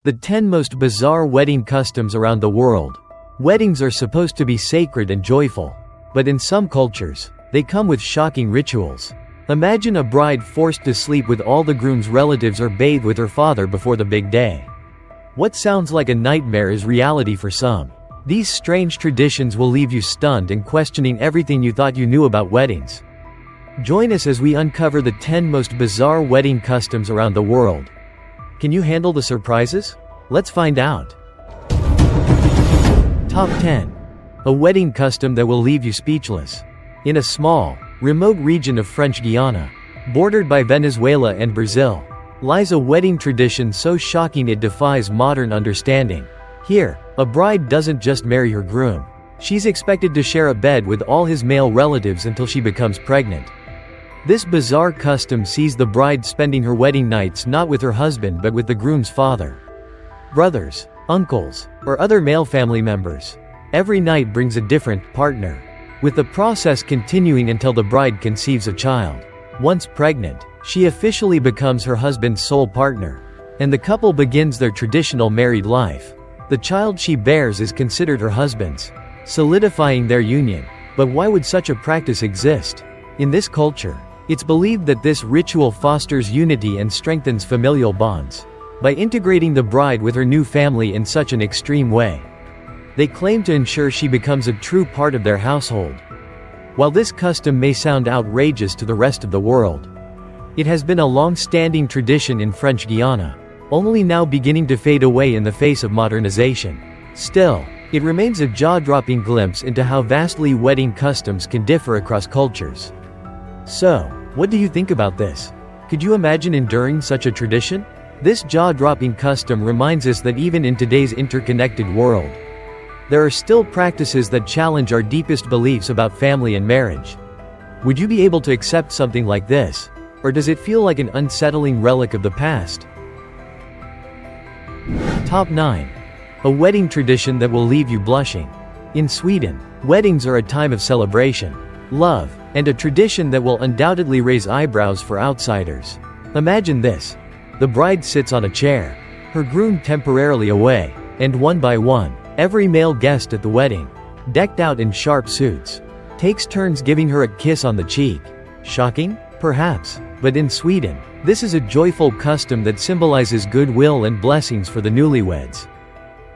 The 10 most bizarre wedding customs around the world. Weddings are supposed to be sacred and joyful. But in some cultures, they come with shocking rituals. Imagine a bride forced to sleep with all the groom's relatives or bathe with her father before the big day. What sounds like a nightmare is reality for some. These strange traditions will leave you stunned and questioning everything you thought you knew about weddings. Join us as we uncover the 10 most bizarre wedding customs around the world. Can you handle the surprises? Let's find out. Top 10. A wedding custom that will leave you speechless. In a small, remote region of French Guiana, bordered by Venezuela and Brazil, lies a wedding tradition so shocking it defies modern understanding. Here, a bride doesn't just marry her groom. She's expected to share a bed with all his male relatives until she becomes pregnant. This bizarre custom sees the bride spending her wedding nights not with her husband but with the groom's father, brothers, uncles, or other male family members. Every night brings a different partner, with the process continuing until the bride conceives a child. Once pregnant, she officially becomes her husband's sole partner, and the couple begins their traditional married life. The child she bears is considered her husband's, solidifying their union. But why would such a practice exist? In this culture, it's believed that this ritual fosters unity and strengthens familial bonds by integrating the bride with her new family in such an extreme way. They claim to ensure she becomes a true part of their household. While this custom may sound outrageous to the rest of the world, it has been a long-standing tradition in French Guiana, only now beginning to fade away in the face of modernization. Still, it remains a jaw-dropping glimpse into how vastly wedding customs can differ across cultures. So, what do you think about this? Could you imagine enduring such a tradition? This jaw-dropping custom reminds us that even in today's interconnected world, there are still practices that challenge our deepest beliefs about family and marriage. Would you be able to accept something like this? Or does it feel like an unsettling relic of the past? Top 9. A wedding tradition that will leave you blushing. In Sweden, weddings are a time of celebration, love, and a tradition that will undoubtedly raise eyebrows for outsiders. Imagine this. The bride sits on a chair, her groom temporarily away, and one by one, every male guest at the wedding, decked out in sharp suits, takes turns giving her a kiss on the cheek. Shocking? Perhaps. But in Sweden, this is a joyful custom that symbolizes goodwill and blessings for the newlyweds.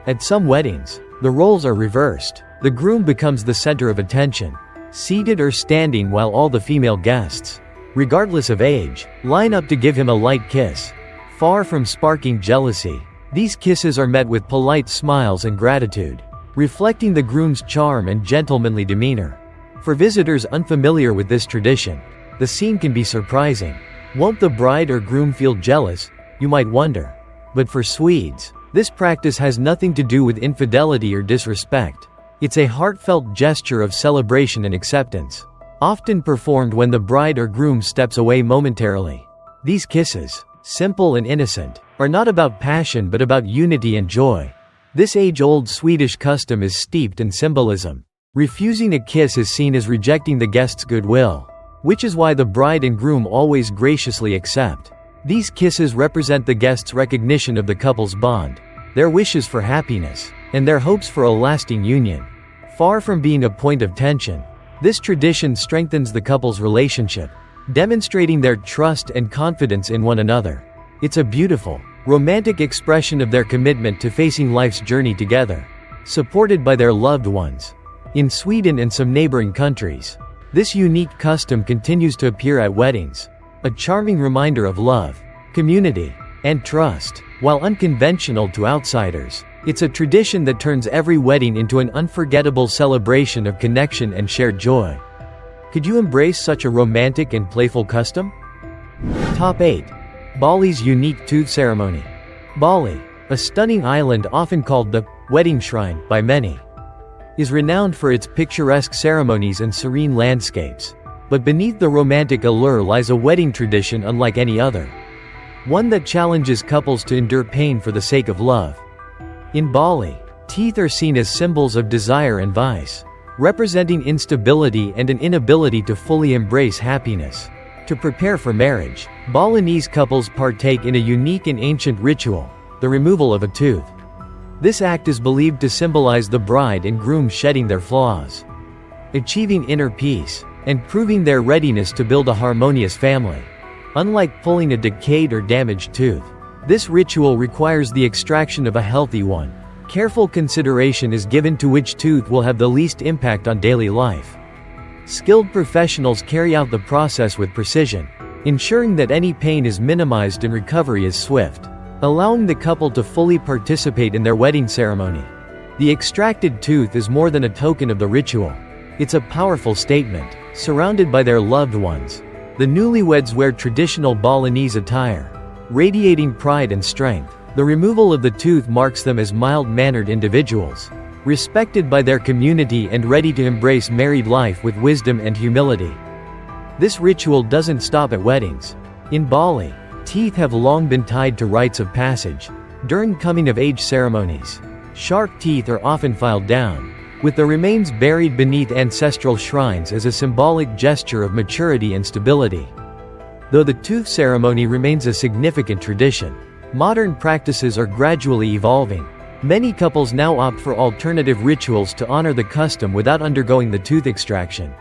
At some weddings, the roles are reversed. The groom becomes the center of attention, seated or standing while all the female guests, regardless of age, line up to give him a light kiss. Far from sparking jealousy, these kisses are met with polite smiles and gratitude, reflecting the groom's charm and gentlemanly demeanor. For visitors unfamiliar with this tradition, the scene can be surprising. Won't the bride or groom feel jealous, you might wonder? But for Swedes, this practice has nothing to do with infidelity or disrespect. It's a heartfelt gesture of celebration and acceptance, often performed when the bride or groom steps away momentarily. These kisses, simple and innocent, are not about passion but about unity and joy. This age-old Swedish custom is steeped in symbolism. Refusing a kiss is seen as rejecting the guest's goodwill, which is why the bride and groom always graciously accept. These kisses represent the guest's recognition of the couple's bond, their wishes for happiness, and their hopes for a lasting union. Far from being a point of tension, this tradition strengthens the couple's relationship, demonstrating their trust and confidence in one another. It's a beautiful, romantic expression of their commitment to facing life's journey together, supported by their loved ones. In Sweden and some neighboring countries, this unique custom continues to appear at weddings, a charming reminder of love, community, and trust. While unconventional to outsiders, it's a tradition that turns every wedding into an unforgettable celebration of connection and shared joy. Could you embrace such a romantic and playful custom? Top 8. Bali's unique tooth ceremony. Bali, a stunning island often called the wedding shrine by many, is renowned for its picturesque ceremonies and serene landscapes. But beneath the romantic allure lies a wedding tradition unlike any other, one that challenges couples to endure pain for the sake of love. In Bali, teeth are seen as symbols of desire and vice, representing instability and an inability to fully embrace happiness. To prepare for marriage, Balinese couples partake in a unique and ancient ritual, the removal of a tooth. This act is believed to symbolize the bride and groom shedding their flaws, achieving inner peace, and proving their readiness to build a harmonious family. Unlike pulling a decayed or damaged tooth, this ritual requires the extraction of a healthy one. Careful consideration is given to which tooth will have the least impact on daily life. Skilled professionals carry out the process with precision, ensuring that any pain is minimized and recovery is swift, allowing the couple to fully participate in their wedding ceremony. The extracted tooth is more than a token of the ritual. It's a powerful statement. Surrounded by their loved ones, the newlyweds wear traditional Balinese attire, radiating pride and strength. The removal of the tooth marks them as mild-mannered individuals, respected by their community and ready to embrace married life with wisdom and humility. This ritual doesn't stop at weddings. In Bali, teeth have long been tied to rites of passage. During coming-of-age ceremonies, sharp teeth are often filed down, with the remains buried beneath ancestral shrines as a symbolic gesture of maturity and stability. Though the tooth ceremony remains a significant tradition, modern practices are gradually evolving. Many couples now opt for alternative rituals to honor the custom without undergoing the tooth extraction.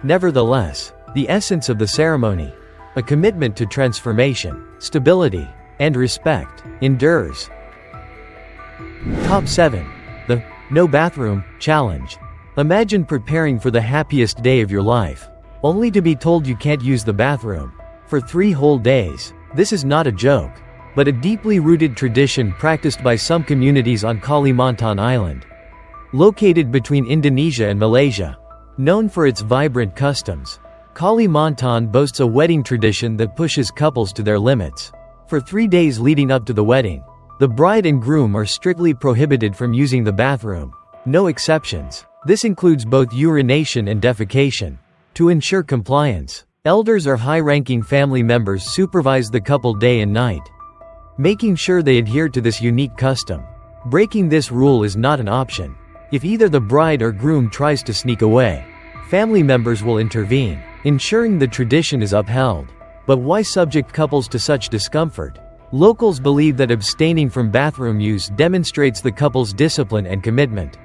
Nevertheless, the essence of the ceremony, a commitment to transformation, stability, and respect, endures. Top 7. The No Bathroom Challenge. Imagine preparing for the happiest day of your life, only to be told you can't use the bathroom for 3 whole days. This is not a joke, but a deeply rooted tradition practiced by some communities on Kalimantan Island, located between Indonesia and Malaysia. Known for its vibrant customs, Kalimantan boasts a wedding tradition that pushes couples to their limits. For 3 days leading up to the wedding, the bride and groom are strictly prohibited from using the bathroom. No exceptions. This includes both urination and defecation. To ensure compliance, elders or high-ranking family members supervise the couple day and night, making sure they adhere to this unique custom. Breaking this rule is not an option. If either the bride or groom tries to sneak away, family members will intervene, ensuring the tradition is upheld. But why subject couples to such discomfort? Locals believe that abstaining from bathroom use demonstrates the couple's discipline and commitment.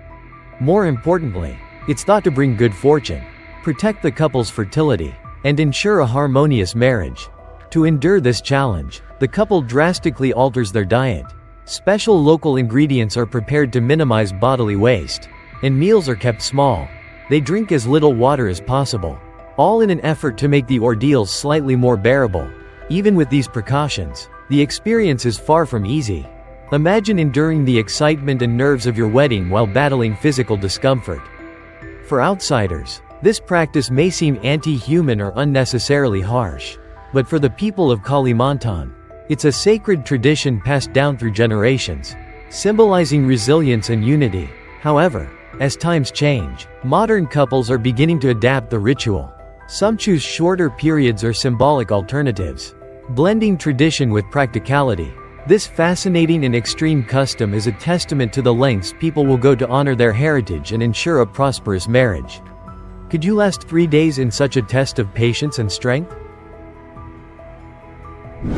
More importantly, it's thought to bring good fortune, protect the couple's fertility, and ensure a harmonious marriage. To endure this challenge, the couple drastically alters their diet. Special local ingredients are prepared to minimize bodily waste, and meals are kept small. They drink as little water as possible, all in an effort to make the ordeal slightly more bearable. Even with these precautions, the experience is far from easy. Imagine enduring the excitement and nerves of your wedding while battling physical discomfort. For outsiders, this practice may seem anti-human or unnecessarily harsh. But for the people of Kalimantan, it's a sacred tradition passed down through generations, symbolizing resilience and unity. However, as times change, modern couples are beginning to adapt the ritual. Some choose shorter periods or symbolic alternatives, blending tradition with practicality. This fascinating and extreme custom is a testament to the lengths people will go to honor their heritage and ensure a prosperous marriage. Could you last 3 days in such a test of patience and strength?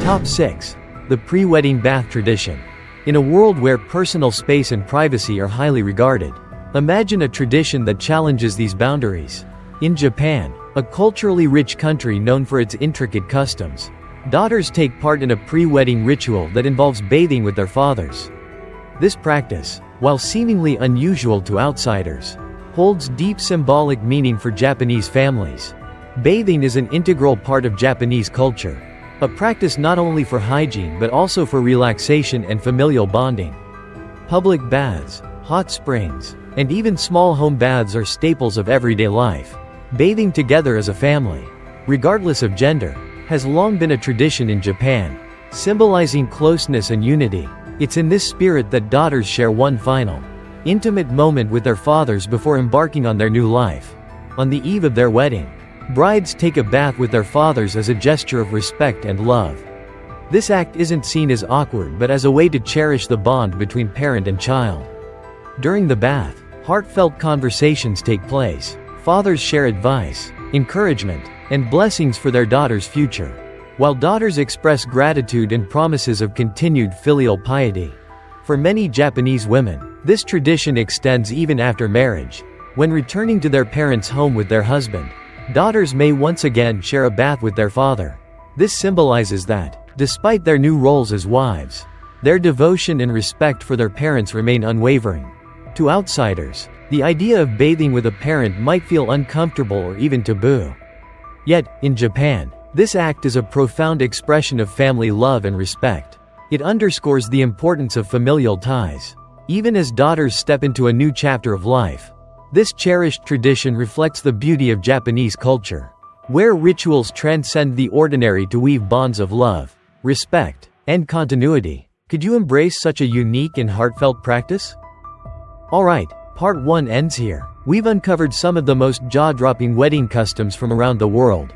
Top 6. The Pre-Wedding Bath Tradition. In a world where personal space and privacy are highly regarded, imagine a tradition that challenges these boundaries. In Japan, a culturally rich country known for its intricate customs, daughters take part in a pre-wedding ritual that involves bathing with their fathers. This practice, while seemingly unusual to outsiders, holds deep symbolic meaning for Japanese families. Bathing is an integral part of Japanese culture, a practice not only for hygiene but also for relaxation and familial bonding. Public baths, hot springs, and even small home baths are staples of everyday life. Bathing together as a family, regardless of gender, has long been a tradition in Japan, symbolizing closeness and unity. It's in this spirit that daughters share one final, intimate moment with their fathers before embarking on their new life. On the eve of their wedding, brides take a bath with their fathers as a gesture of respect and love. This act isn't seen as awkward but as a way to cherish the bond between parent and child. During the bath, heartfelt conversations take place. Fathers share advice, encouragement, and blessings for their daughter's future. while daughters express gratitude and promises of continued filial piety. For many Japanese women, this tradition extends even after marriage. When returning to their parents' home with their husband, daughters may once again share a bath with their father. This symbolizes that, despite their new roles as wives, their devotion and respect for their parents remain unwavering. To outsiders, the idea of bathing with a parent might feel uncomfortable or even taboo. Yet, in Japan, this act is a profound expression of family love and respect. It underscores the importance of familial ties. Even as daughters step into a new chapter of life, this cherished tradition reflects the beauty of Japanese culture, where rituals transcend the ordinary to weave bonds of love, respect, and continuity. Could you embrace such a unique and heartfelt practice? Alright, part 1 ends here. We've uncovered some of the most jaw-dropping wedding customs from around the world.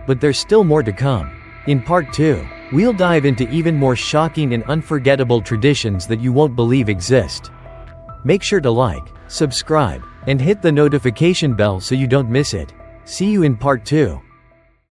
But there's still more to come. In part 2, we'll dive into even more shocking and unforgettable traditions that you won't believe exist. Make sure to like, subscribe, and hit the notification bell so you don't miss it. See you in part 2.